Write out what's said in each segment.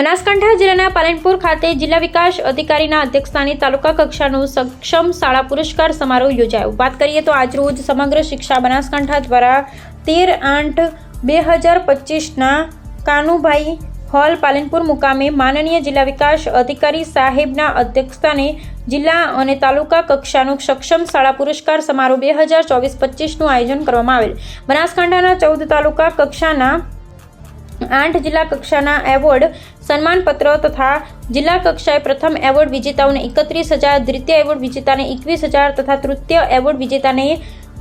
બનાસકાંઠા જિલ્લાના પાલનપુર ખાતે જિલ્લા વિકાસ અધિકારીના અધ્યક્ષસ્થાને તાલુકા કક્ષાનો સક્ષમ શાળા પુરસ્કાર સમારોહ યોજાયો। વાત કરીએ તો આજરોજ સમગ્ર શિક્ષા બનાસકાંઠા દ્વારા 13/8/2025ના કાનુભાઈ હોલ પાલનપુર મુકામે માનનીય જિલ્લા વિકાસ અધિકારી સાહેબના અધ્યક્ષસ્થાને જિલ્લા અને તાલુકા કક્ષાનો સક્ષમ શાળા પુરસ્કાર સમારોહ 2024-25નું આયોજન કરવામાં આવેલ। બનાસકાંઠાના 14 તાલુકા કક્ષાના 8 જિલ્લા કક્ષાના એવોર્ડ સન્માનપત્ર તથા જિલ્લા કક્ષાએ પ્રથમ એવોર્ડ વિજેતાઓને 31,000, દ્વિતીય એવોર્ડ વિજેતાને 21,000 તથા તૃતીય એવોર્ડ વિજેતાને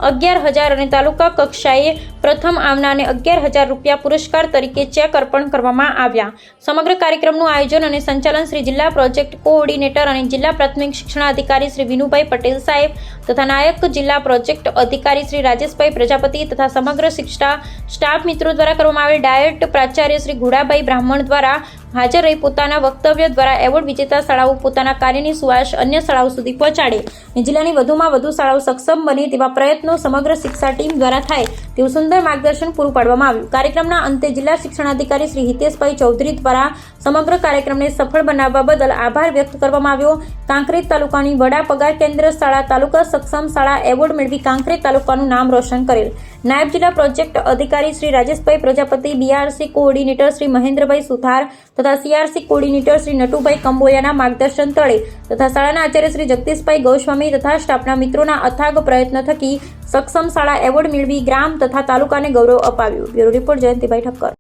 11,000 અને તાલુકા કક્ષાએ પ્રથમ આવનારને 11,000 રૂપિયા પુરસ્કાર તરીકે ચેક અર્પણ કરવામાં આવ્યા। સમગ્ર કાર્યક્રમનું આયોજન અને સંચાલન શ્રી જિલ્લા પ્રોજેક્ટ કોઓર્ડિનેટર અને જિલ્લા પ્રાથમિક શિક્ષણાધિકારી શ્રી વિનુભાઈ પટેલ સાહેબ તથા નાયક જિલ્લા પ્રોજેક્ટ અધિકારી શ્રી રાજેશભાઈ પ્રજાપતિ તથા સમગ્ર શિક્ષા સ્ટાફ મિત્રો દ્વારા કરવામાં આવેલ। ડાયટ પ્રાચાર્ય શ્રી ઘોડાભાઈ બ્રાહ્મણ દ્વારા હાજર રહી પોતાના વક્તવ્ય દ્વારા એવોર્ડ વિજેતા શાળાઓ પોતાના કાર્યની સુવાસ અન્ય શાળાઓ સુધી પહોંચાડે અને જિલ્લાની વધુમાં વધુ શાળાઓ સક્ષમ બને તેવા પ્રયત્નો સમગ્ર શિક્ષા ટીમ દ્વારા થાય તેવું સુંદર માર્ગદર્શન પૂરું પાડવામાં આવ્યું। કાર્યક્રમના અંતે જિલ્લા શિક્ષણાધિકારી શ્રી હિતેશભાઈ ચૌધરી દ્વારા સમગ્ર કાર્યક્રમને સફળ બનાવવા બદલ આભાર વ્યક્ત કરવામાં આવ્યો। કાંકરેજ તાલુકાની વડા પગાર કેન્દ્ર શાળા તાલુકા સક્ષમ શાળા એવોર્ડ મેળવી કાંકરેજ તાલુકાનું નામ રોશન કરેલ। નાયબ જિલ્લા પ્રોજેક્ટ અધિકારી શ્રી રાજેશભાઈ પ્રજાપતિ, બીઆરસી કોઓર્ડિનેટર શ્રી મહેન્દ્રભાઈ સુથાર તથા સીઆરસી કોઓર્ડિનેટર શ્રી નટુભાઈ કંબોયાના માર્ગદર્શન તળે તથા શાળાના આચાર્ય શ્રી જગદીશભાઈ ગોસ્વામી તથા સ્ટાફના મિત્રોના અથાગ પ્રયત્ન થકી સક્ષમ શાળા એવોર્ડ મેળવી ગ્રામ તથા તાલુકાને ગૌરવ અપાવ્યું। Bureau report Jayantibhai Thakkar.